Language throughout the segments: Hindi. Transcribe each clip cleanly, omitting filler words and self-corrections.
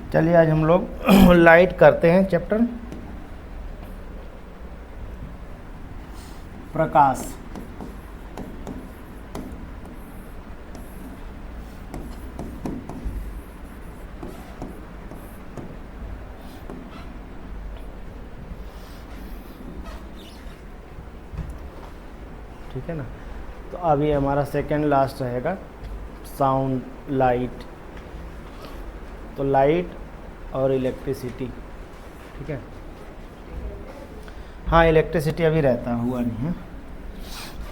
चलिए आज हम लोग लाइट करते हैं चैप्टर प्रकाश। ठीक है ना, तो अभी हमारा सेकंड लास्ट रहेगा साउंड लाइट। तो लाइट और इलेक्ट्रिसिटी, ठीक है। हाँ, इलेक्ट्रिसिटी अभी रहता हुआ नहीं है।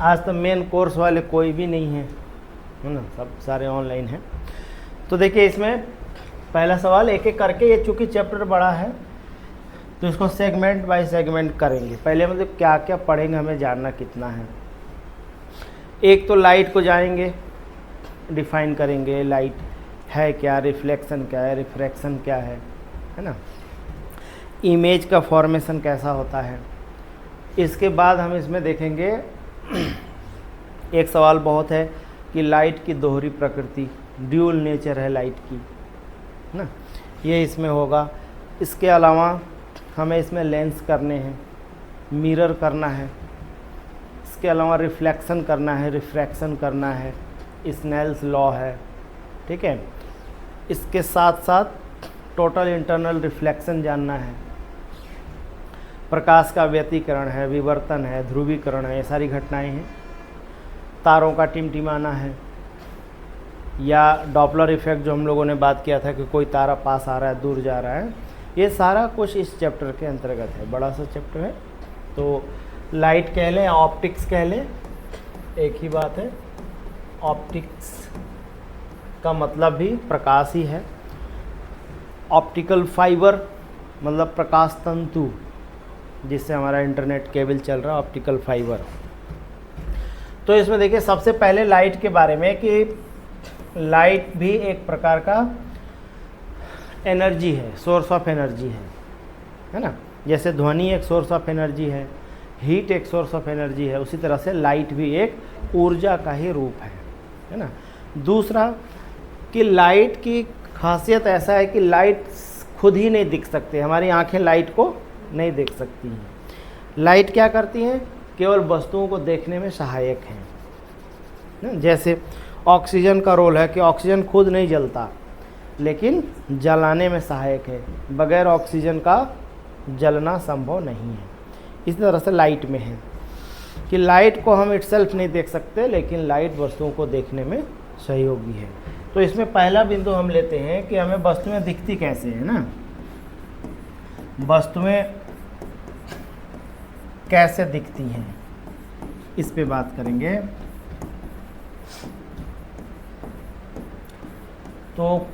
आज तो मेन कोर्स वाले कोई भी नहीं है ना, सब सारे ऑनलाइन हैं। तो देखिए इसमें पहला सवाल एक एक करके, ये चूँकि चैप्टर बड़ा है तो इसको सेगमेंट बाय सेगमेंट करेंगे। पहले मतलब क्या क्या पढ़ेंगे, हमें जानना कितना है। एक तो लाइट को जाएंगे, डिफाइन करेंगे लाइट है क्या, रिफ्लेक्शन क्या है, रिफ्रैक्शन क्या है ना, इमेज का फॉर्मेशन कैसा होता है। इसके बाद हम इसमें देखेंगे एक सवाल बहुत है कि लाइट की दोहरी प्रकृति, ड्यूल नेचर है लाइट की ना, ये इसमें होगा। इसके अलावा हमें इसमें लेंस करने हैं, मिरर करना है, इसके अलावा रिफ्लेक्शन करना है, रिफ्रैक्शन करना है, स्नेल्स लॉ है, ठीक है। इसके साथ साथ टोटल इंटरनल रिफ्लेक्शन जानना है, प्रकाश का व्यतिकरण है, विवर्तन है, ध्रुवीकरण है, ये सारी घटनाएं हैं। तारों का टिमटिमाना है, या डॉपलर इफेक्ट जो हम लोगों ने बात किया था कि कोई तारा पास आ रहा है, दूर जा रहा है, ये सारा कुछ इस चैप्टर के अंतर्गत है। बड़ा सा चैप्टर है। तो लाइट कह लें, ऑप्टिक्स कह लें, एक ही बात है। ऑप्टिक्स का मतलब भी प्रकाश ही है। ऑप्टिकल फाइबर मतलब प्रकाश तंतु, जिससे हमारा इंटरनेट केबल चल रहा है, ऑप्टिकल फाइबर। तो इसमें देखिए सबसे पहले लाइट के बारे में कि लाइट भी एक प्रकार का एनर्जी है, सोर्स ऑफ एनर्जी है ना। जैसे ध्वनि एक सोर्स ऑफ एनर्जी है, हीट एक सोर्स ऑफ एनर्जी है, उसी तरह से लाइट भी एक ऊर्जा का ही रूप है ना। दूसरा कि लाइट की खासियत ऐसा है कि लाइट खुद ही नहीं दिख सकते, हमारी आंखें लाइट को नहीं देख सकती हैं। लाइट क्या करती हैं, केवल वस्तुओं को देखने में सहायक हैं। जैसे ऑक्सीजन का रोल है कि ऑक्सीजन खुद नहीं जलता, लेकिन जलाने में सहायक है। बगैर ऑक्सीजन का जलना संभव नहीं है। इस तरह से लाइट में है कि लाइट को हम इटसेल्फ नहीं देख सकते, लेकिन लाइट वस्तुओं को देखने में सहयोगी है। तो इसमें पहला बिंदु हम लेते हैं कि हमें वस्तुएं दिखती कैसे है ना, वस्तुएं कैसे दिखती हैं, इस पे बात करेंगे। तो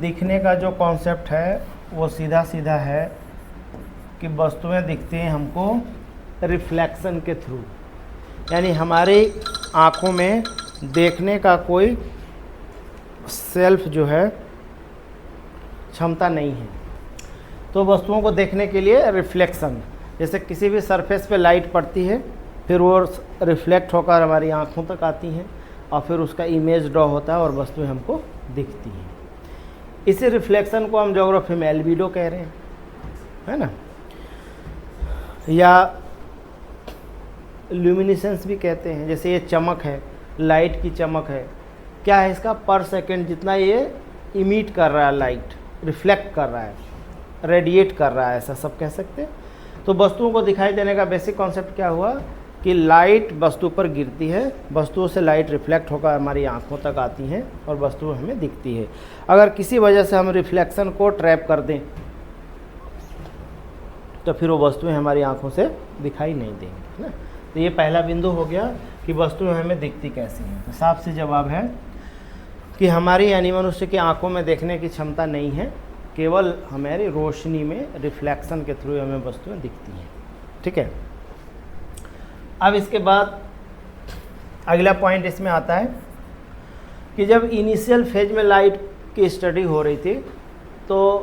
दिखने का जो कॉन्सेप्ट है वो सीधा सीधा है कि वस्तुएं दिखती हैं हमको रिफ्लेक्शन के थ्रू, यानी हमारी आँखों में देखने का कोई सेल्फ जो है क्षमता नहीं है। तो वस्तुओं को देखने के लिए रिफ्लेक्शन, जैसे किसी भी सरफेस पे लाइट पड़ती है, फिर वो रिफ्लेक्ट होकर हमारी आँखों तक आती हैं और फिर उसका इमेज ड्रॉ होता है और वस्तुएं हमको दिखती हैं। इसी रिफ्लेक्शन को हम ज्योग्राफी में एल्बिडो कह रहे हैं, है ना, या ल्यूमिनेसेंस भी कहते हैं। जैसे ये चमक है, लाइट की चमक है, क्या है इसका, पर सेकंड जितना ये इमिट कर रहा है, लाइट रिफ्लेक्ट कर रहा है, रेडिएट कर रहा है, ऐसा सब कह सकते हैं। तो वस्तुओं को दिखाई देने का बेसिक कॉन्सेप्ट क्या हुआ कि लाइट वस्तु पर गिरती है, वस्तुओं से लाइट रिफ्लेक्ट होकर हमारी आंखों तक आती हैं और वस्तु हमें दिखती है। अगर किसी वजह से हम रिफ्लेक्शन को ट्रैप कर दें तो फिर वो वस्तुएं हमारी आंखों से दिखाई नहीं देंगी, है ना। तो ये पहला बिंदु हो गया कि वस्तुएं हमें दिखती कैसी हैं। तो साफ से जवाब है कि हमारी यानी मनुष्य की आंखों में देखने की क्षमता नहीं है, केवल हमारी रोशनी में रिफ्लेक्शन के थ्रू हमें वस्तुएं दिखती हैं, ठीक है। अब इसके बाद अगला पॉइंट इसमें आता है कि जब इनिशियल फेज में लाइट की स्टडी हो रही थी तो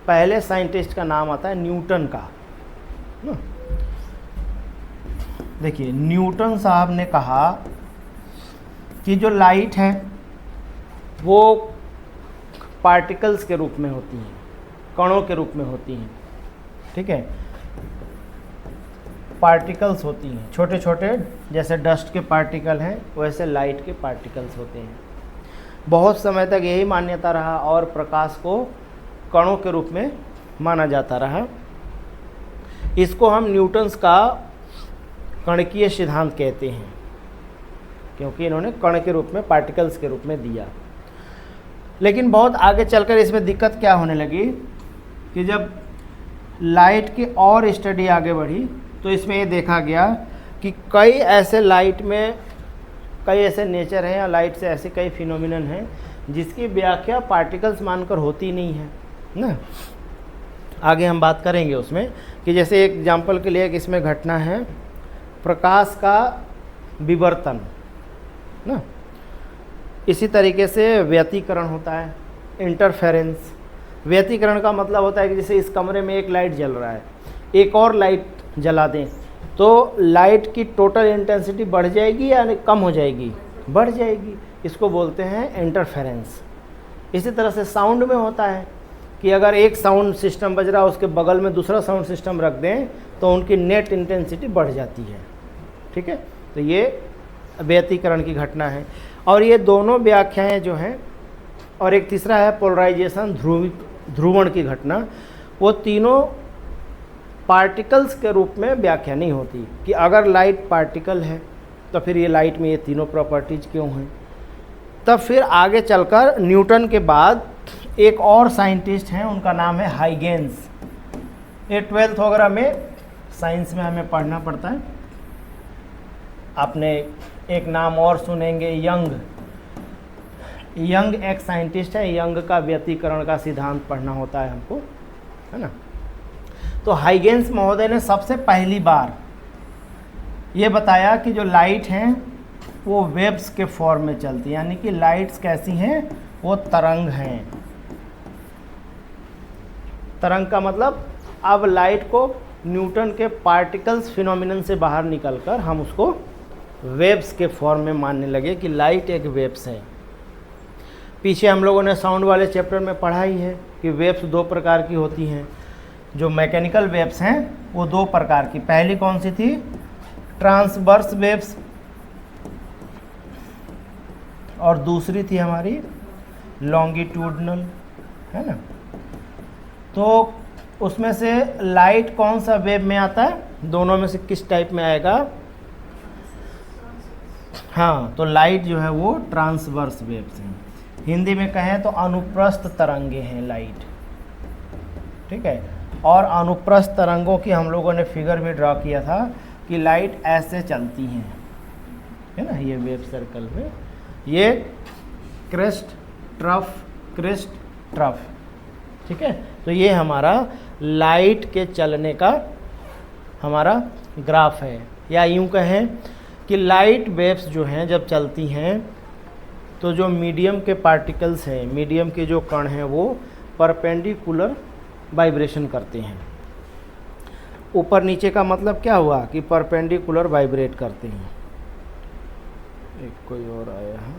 पहले साइंटिस्ट का नाम आता है न्यूटन का ना। देखिए न्यूटन साहब ने कहा कि जो लाइट है वो पार्टिकल्स के रूप में होती हैं, कणों के रूप में होती हैं, ठीक है, पार्टिकल्स होती हैं, छोटे छोटे, जैसे डस्ट के पार्टिकल हैं वैसे लाइट के पार्टिकल्स होते हैं। बहुत समय तक यही मान्यता रहा और प्रकाश को कणों के रूप में माना जाता रहा। इसको हम न्यूटन्स का कणकीय सिद्धांत कहते हैं, क्योंकि इन्होंने कण के रूप में, पार्टिकल्स के रूप में दिया। लेकिन बहुत आगे चलकर इसमें दिक्कत क्या होने लगी कि जब लाइट की और स्टडी आगे बढ़ी तो इसमें ये देखा गया कि कई ऐसे लाइट में कई ऐसे नेचर हैं या लाइट से ऐसे कई फिनोमिनन हैं जिसकी व्याख्या पार्टिकल्स मानकर होती नहीं है ना। आगे हम बात करेंगे उसमें कि जैसे एक एग्जांपल के लिए एक इसमें घटना है प्रकाश का विवर्तन ना, इसी तरीके से व्यतिकरण होता है, इंटरफेरेंस। व्यतिकरण का मतलब होता है कि जैसे इस कमरे में एक लाइट जल रहा है, एक और लाइट जला दें तो लाइट की टोटल इंटेंसिटी बढ़ जाएगी या कम हो जाएगी, बढ़ जाएगी, इसको बोलते हैं इंटरफेरेंस। इसी तरह से साउंड में होता है कि अगर एक साउंड सिस्टम बज रहा है उसके बगल में दूसरा साउंड सिस्टम रख दें तो उनकी नेट इंटेंसिटी बढ़ जाती है, ठीक है। तो ये व्यतिकरण की घटना है। और ये दोनों व्याख्याएं जो हैं, और एक तीसरा है पोलराइजेशन, ध्रुवण की घटना, वो तीनों पार्टिकल्स के रूप में व्याख्या नहीं होती कि अगर लाइट पार्टिकल है तो फिर ये लाइट में ये तीनों प्रॉपर्टीज क्यों हैं। तब फिर आगे चलकर न्यूटन के बाद एक और साइंटिस्ट हैं, उनका नाम है हाइगेंस। ये 12th वगैरह में साइंस में हमें पढ़ना पड़ता है। आपने एक नाम और सुनेंगे, यंग। यंग एक साइंटिस्ट है, यंग का व्यतिकरण का सिद्धांत पढ़ना होता है हमको, है ना। तो हाइगेंस महोदय ने सबसे पहली बार ये बताया कि जो लाइट हैं वो वेव्स के फॉर्म में चलती है, यानी कि लाइट्स कैसी हैं, वो तरंग हैं। तरंग का मतलब अब लाइट को न्यूटन के पार्टिकल्स फिनोमिनन से बाहर निकलकर हम उसको वेव्स के फॉर्म में मानने लगे कि लाइट एक वेव्स है। पीछे हम लोगों ने साउंड वाले चैप्टर में पढ़ा ही है कि वेव्स दो प्रकार की होती हैं। जो मैकेनिकल वेव्स हैं वो दो प्रकार की, पहली कौन सी थी, ट्रांसवर्स वेव्स, और दूसरी थी हमारी लॉन्गिट्यूडनल, है ना। तो उसमें से लाइट कौन सा वेव में आता है, दोनों में से किस टाइप में आएगा, हाँ, तो लाइट जो है वो ट्रांसवर्स वेव्स हैं। हिंदी में कहें तो अनुप्रस्थ तरंगे हैं लाइट, ठीक है। और अनुप्रस्थ तरंगों की हम लोगों ने फिगर भी ड्रॉ किया था कि लाइट ऐसे चलती हैं, है ना, ये वेव सर्कल में, ये क्रेस्ट ट्रफ, क्रेस्ट ट्रफ, ठीक है। तो ये हमारा लाइट के चलने का हमारा ग्राफ है। या यूं कहें कि लाइट वेव्स जो हैं जब चलती हैं तो जो मीडियम के पार्टिकल्स हैं, मीडियम के जो कण हैं, वो परपेंडिकुलर वाइब्रेशन करते हैं। ऊपर नीचे का मतलब क्या हुआ कि परपेंडिकुलर वाइब्रेट करते हैं। एक कोई और आया है,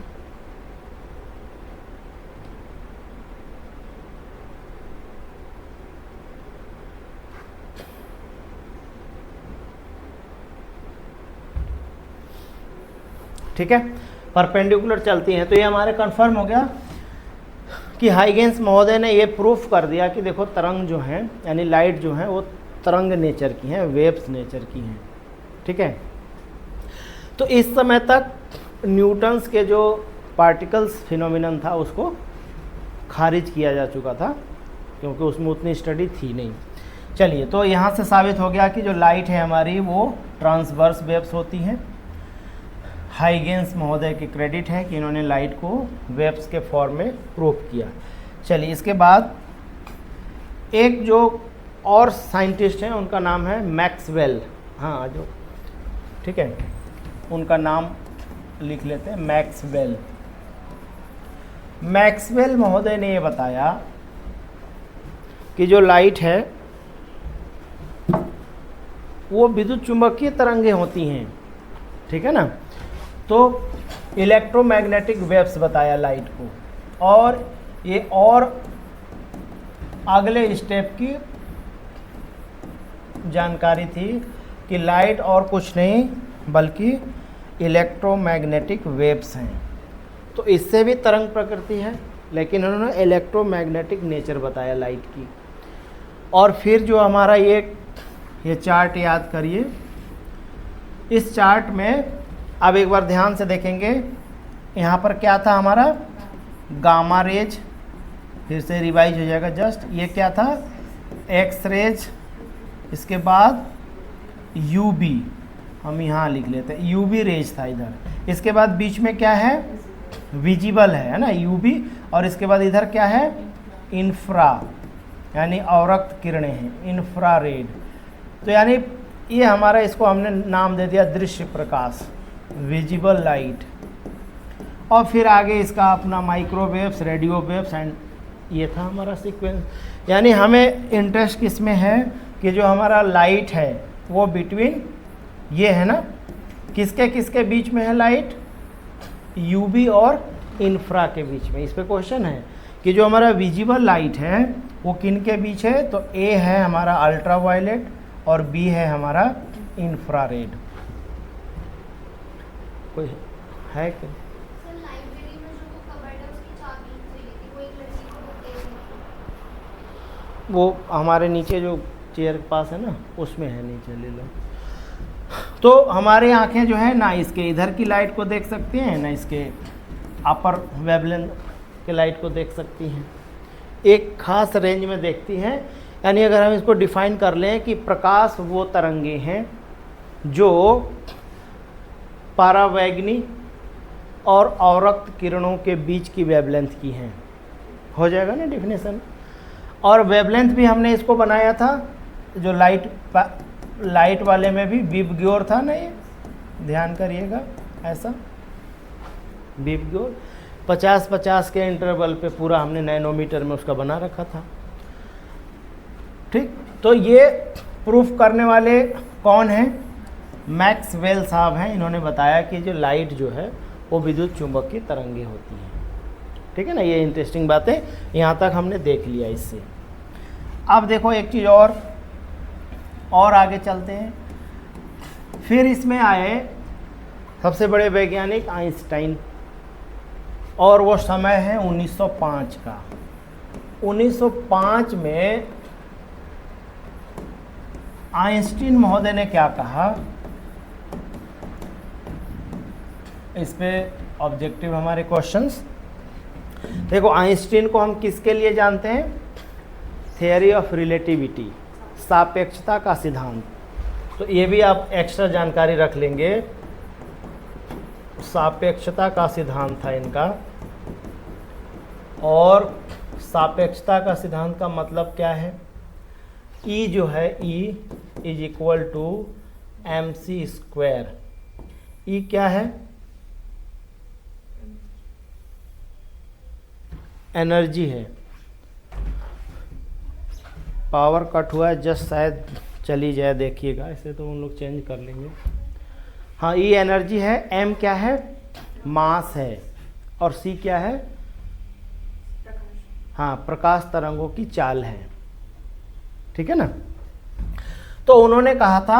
ठीक है, परपेंडिकुलर चलती हैं। तो ये हमारे कंफर्म हो गया कि हाइगेंस महोदय ने ये प्रूफ कर दिया कि देखो तरंग जो हैं, यानी लाइट जो है वो तरंग नेचर की हैं, वेव्स नेचर की हैं, ठीक है। तो इस समय तक न्यूटन्स के जो पार्टिकल्स फिनोमिनन था उसको खारिज किया जा चुका था, क्योंकि उसमें उतनी स्टडी थी नहीं। चलिए, तो यहाँ से साबित हो गया कि जो लाइट है हमारी वो ट्रांसवर्स वेव्स होती हैं। हाइगेंस महोदय के क्रेडिट है कि इन्होंने लाइट को वेव्स के फॉर्म में प्रूफ किया। चलिए, इसके बाद एक जो और साइंटिस्ट हैं उनका नाम है मैक्सवेल। हाँ, जो ठीक है, उनका नाम लिख लेते हैं, मैक्सवेल। मैक्सवेल महोदय ने ये बताया कि जो लाइट है वो विद्युत चुंबकीय तरंगें होती हैं, ठीक है ना। तो इलेक्ट्रोमैग्नेटिक वेव्स बताया लाइट को, और ये और अगले स्टेप की जानकारी थी कि लाइट और कुछ नहीं बल्कि इलेक्ट्रोमैग्नेटिक वेव्स हैं। तो इससे भी तरंग प्रकृति है, लेकिन उन्होंने इलेक्ट्रोमैग्नेटिक नेचर बताया लाइट की। और फिर जो हमारा ये चार्ट याद करिए। इस चार्ट में अब एक बार ध्यान से देखेंगे, यहाँ पर क्या था हमारा गामा रेज, फिर से रिवाइज हो जाएगा जस्ट। ये क्या था एक्स रेज, इसके बाद यूबी, हम यहाँ लिख लेते हैं यूबी रेज था इधर। इसके बाद बीच में क्या है विजिबल है ना यूबी, और इसके बाद इधर क्या है इंफ्रा यानी अवरक्त किरणें हैं इंफ्रारेड। तो यानी ये हमारा, इसको हमने नाम दे दिया दृश्य प्रकाश, विजिबल लाइट। और फिर आगे इसका अपना माइक्रोवेव्स, रेडियो वेव्स एंड ये था हमारा सीक्वेंस। यानी हमें इंटरेस्ट किस में है कि जो हमारा लाइट है वो बिटवीन ये है ना, किसके किसके बीच में है लाइट, यूवी और इंफ्रा के बीच में। इस पे क्वेश्चन है कि जो हमारा विजिबल लाइट है वो किन के बीच है, तो ए है हमारा अल्ट्रा वायलेट और बी है हमारा इंफ्रारेड। कोई है क्या? वो हमारे नीचे जो चेयर के पास है ना उसमें है, नीचे ले लो। तो हमारे आंखें जो है ना इसके इधर की लाइट को देख सकती हैं ना इसके अपर वेवलेंथ के लाइट को देख सकती हैं, एक खास रेंज में देखती हैं। यानी अगर हम इसको डिफाइन कर लें कि प्रकाश वो तरंगे हैं जो परावैगनी और अवरक्त किरणों के बीच की वेवलेंथ की हैं, हो जाएगा ना डिफिनेशन। और वेवलेंथ भी हमने इसको बनाया था जो लाइट वाले में भी विबग्योर था ना, ये ध्यान करिएगा, ऐसा विबग्योर 50-50 के इंटरवल पे पूरा हमने नैनोमीटर में उसका बना रखा था। ठीक, तो ये प्रूफ करने वाले कौन हैं, मैक्सवेल साहब हैं। इन्होंने बताया कि जो लाइट जो है वो विद्युत चुंबक की तरंगे होती हैं। ठीक है ना, ये इंटरेस्टिंग बातें यहाँ तक हमने देख लिया इससे। अब देखो एक चीज़ और आगे चलते हैं। फिर इसमें आए सबसे बड़े वैज्ञानिक आइंस्टाइन, और वो समय है 1905 का। 1905 में आइंस्टीन महोदय ने क्या कहा, इस पे ऑब्जेक्टिव हमारे क्वेश्चंस। देखो आइंस्टीन को हम किसके लिए जानते हैं, थियरी ऑफ रिलेटिविटी, सापेक्षता का सिद्धांत। तो ये भी आप एक्स्ट्रा जानकारी रख लेंगे, सापेक्षता का सिद्धांत था इनका। और सापेक्षता का सिद्धांत का मतलब क्या है, E जो है E is equal to mc²। E क्या है, एनर्जी है। पावर कट हुआ है, जस्ट शायद चली जाए, देखिएगा, इसे तो हम लोग चेंज कर लेंगे। हाँ, E एनर्जी है, M क्या है, मास है, और C क्या है, हाँ प्रकाश तरंगों की चाल है। ठीक है ना। तो उन्होंने कहा था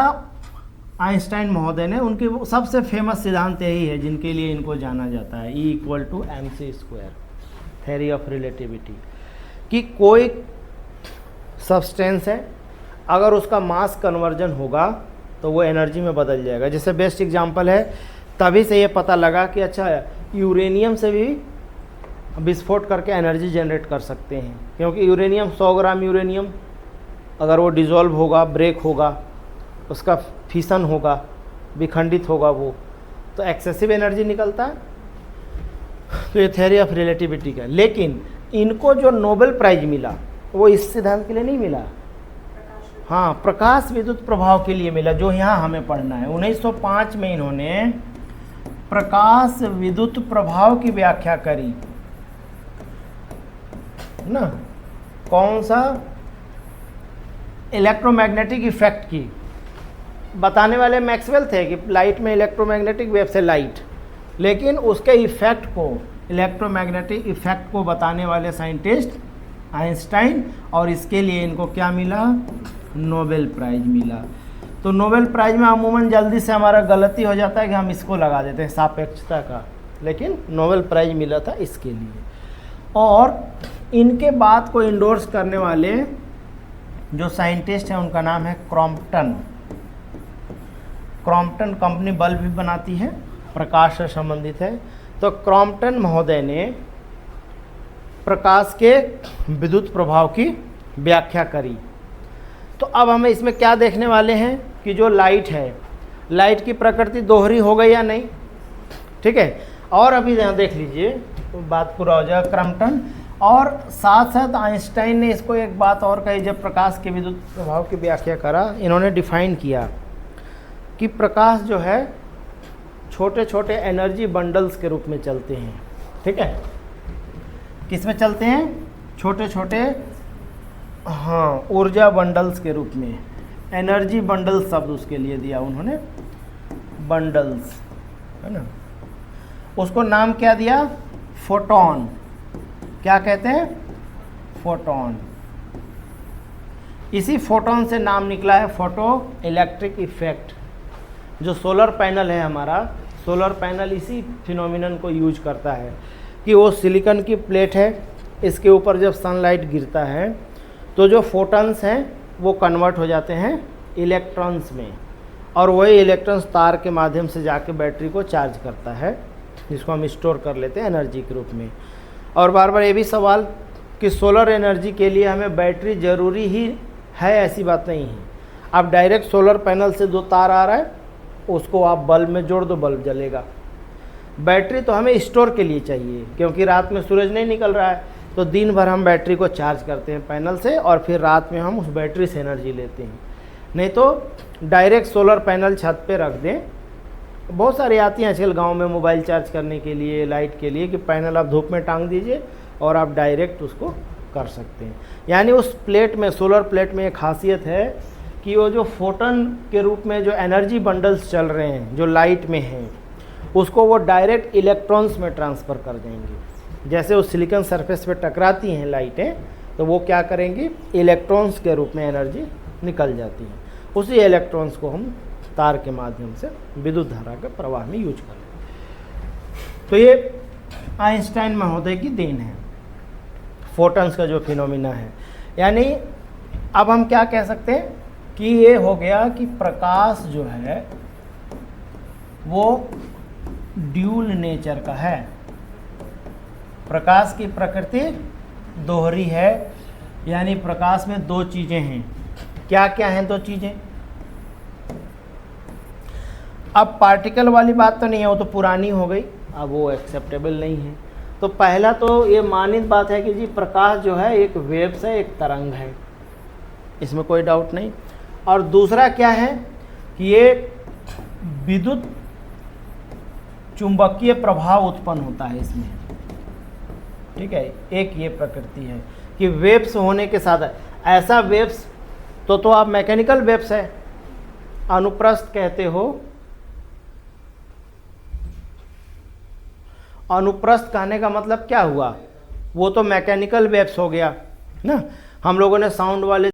आइंस्टाइन महोदय ने, उनकी सबसे फेमस सिद्धांत यही है जिनके लिए इनको जाना जाता है, E equal to mc², theory of relativity, कि कोई सब्सटेंस है अगर उसका मास कन्वर्जन होगा तो वो एनर्जी में बदल जाएगा। जैसे बेस्ट एग्जांपल है, तभी से ये पता लगा कि अच्छा यूरेनियम से भी विस्फोट करके एनर्जी जनरेट कर सकते हैं, क्योंकि यूरेनियम 100 ग्राम यूरेनियम अगर वो डिज़ोल्व होगा, ब्रेक होगा, उसका फिशन होगा, विखंडित होगा वो, तो एक्सेसिव एनर्जी निकलता है। तो ये थ्योरी ऑफ रिलेटिविटी का। लेकिन इनको जो नोबेल प्राइज मिला वो इस सिद्धांत के लिए नहीं मिला, हाँ प्रकाश विद्युत प्रभाव के लिए मिला, जो यहाँ हमें पढ़ना है। 1905 में इन्होंने प्रकाश विद्युत प्रभाव की व्याख्या करी ना, कौन सा, इलेक्ट्रोमैग्नेटिक इफेक्ट की। बताने वाले मैक्सवेल थे कि लाइट में इलेक्ट्रोमैग्नेटिक वेव से लाइट, लेकिन उसके इफेक्ट को इलेक्ट्रोमैग्नेटिक इफेक्ट को बताने वाले साइंटिस्ट आइंस्टाइन, और इसके लिए इनको क्या मिला, नोबेल प्राइज मिला। तो नोबेल प्राइज में अमूमन जल्दी से हमारा गलती हो जाता है कि हम इसको लगा देते हैं सापेक्षता का, लेकिन नोबेल प्राइज मिला था इसके लिए। और इनके बात को इंडोर्स करने वाले जो साइंटिस्ट हैं उनका नाम है क्रॉम्पटन। क्रॉम्पटन कंपनी बल्ब भी बनाती है, प्रकाश से संबंधित है। तो क्रॉम्पटन महोदय ने प्रकाश के विद्युत प्रभाव की व्याख्या करी। तो अब हमें इसमें क्या देखने वाले हैं कि जो लाइट है, लाइट की प्रकृति दोहरी हो गई या नहीं, ठीक है। और अभी यहाँ देख लीजिए, तो बात पूरा हो जाएगा क्रॉम्पटन। और साथ साथ आइंस्टाइन ने इसको एक बात और कही, जब प्रकाश के विद्युत प्रभाव की व्याख्या करा, इन्होंने डिफाइन किया कि प्रकाश जो है छोटे छोटे एनर्जी बंडल्स के रूप में चलते हैं, ठीक है। किस में चलते हैं, छोटे छोटे, हाँ, ऊर्जा बंडल्स के रूप में। एनर्जी बंडल शब्द उसके लिए दिया उन्होंने, बंडल्स, है ना। उसको नाम क्या दिया, फोटोन। क्या कहते हैं, फोटोन। इसी फोटोन से नाम निकला है फोटो इलेक्ट्रिक इफेक्ट। जो सोलर पैनल है हमारा, सोलर पैनल इसी फिनोमिनन को यूज करता है कि वो सिलिकॉन की प्लेट है, इसके ऊपर जब सनलाइट गिरता है तो जो फोटॉन्स हैं वो कन्वर्ट हो जाते हैं इलेक्ट्रॉन्स में, और वही इलेक्ट्रॉन्स तार के माध्यम से जाके बैटरी को चार्ज करता है, जिसको हम स्टोर कर लेते हैं एनर्जी के रूप में। और बार बार ये भी सवाल कि सोलर एनर्जी के लिए हमें बैटरी ज़रूरी ही है, ऐसी बात नहीं है। अब डायरेक्ट सोलर पैनल से जो तार आ रहा है उसको आप बल्ब में जोड़ दो, बल्ब जलेगा। बैटरी तो हमें स्टोर के लिए चाहिए, क्योंकि रात में सूरज नहीं निकल रहा है, तो दिन भर हम बैटरी को चार्ज करते हैं पैनल से, और फिर रात में हम उस बैटरी से एनर्जी लेते हैं। नहीं तो डायरेक्ट सोलर पैनल छत पे रख दें। बहुत सारी आती हैं आजकल गांव में मोबाइल चार्ज करने के लिए, लाइट के लिए, कि पैनल आप धूप में टांग दीजिए और आप डायरेक्ट उसको कर सकते हैं। यानी उस प्लेट में, सोलर प्लेट में एक खासियत है कि वो जो फोटन के रूप में जो एनर्जी बंडल्स चल रहे हैं, जो लाइट में हैं, उसको वो डायरेक्ट इलेक्ट्रॉन्स में ट्रांसफ़र कर देंगे। जैसे वो सिलिकॉन सरफेस पे टकराती हैं लाइटें, तो वो क्या करेंगी, इलेक्ट्रॉन्स के रूप में एनर्जी निकल जाती है। उसी इलेक्ट्रॉन्स को हम तार के माध्यम से विद्युत धारा के प्रवाह में यूज करें। तो ये आइंस्टाइन महोदय की देन है, फोटॉन्स का जो फिनोमिना है। यानी अब हम क्या कह सकते हैं कि ये हो गया कि प्रकाश जो है वो ड्यूल नेचर का है। प्रकाश की प्रकृति दोहरी है, यानी प्रकाश में दो चीज़ें हैं। क्या क्या हैं दो चीज़ें? अब पार्टिकल वाली बात तो नहीं है, वो तो पुरानी हो गई, अब वो एक्सेप्टेबल नहीं है। तो पहला तो ये मानित बात है कि जी प्रकाश जो है एक वेव्स है, एक तरंग है, इसमें कोई डाउट नहीं। और दूसरा क्या है कि ये विद्युत चुंबकीय प्रभाव उत्पन्न होता है इसमें, ठीक है। एक ये प्रकृति है कि वेव्स होने के साथ, ऐसा वेव्स तो आप मैकेनिकल वेव्स है, अनुप्रस्थ कहते हो। अनुप्रस्थ कहने का मतलब क्या हुआ, वो तो मैकेनिकल वेव्स हो गया ना। हम लोगों ने साउंड वाले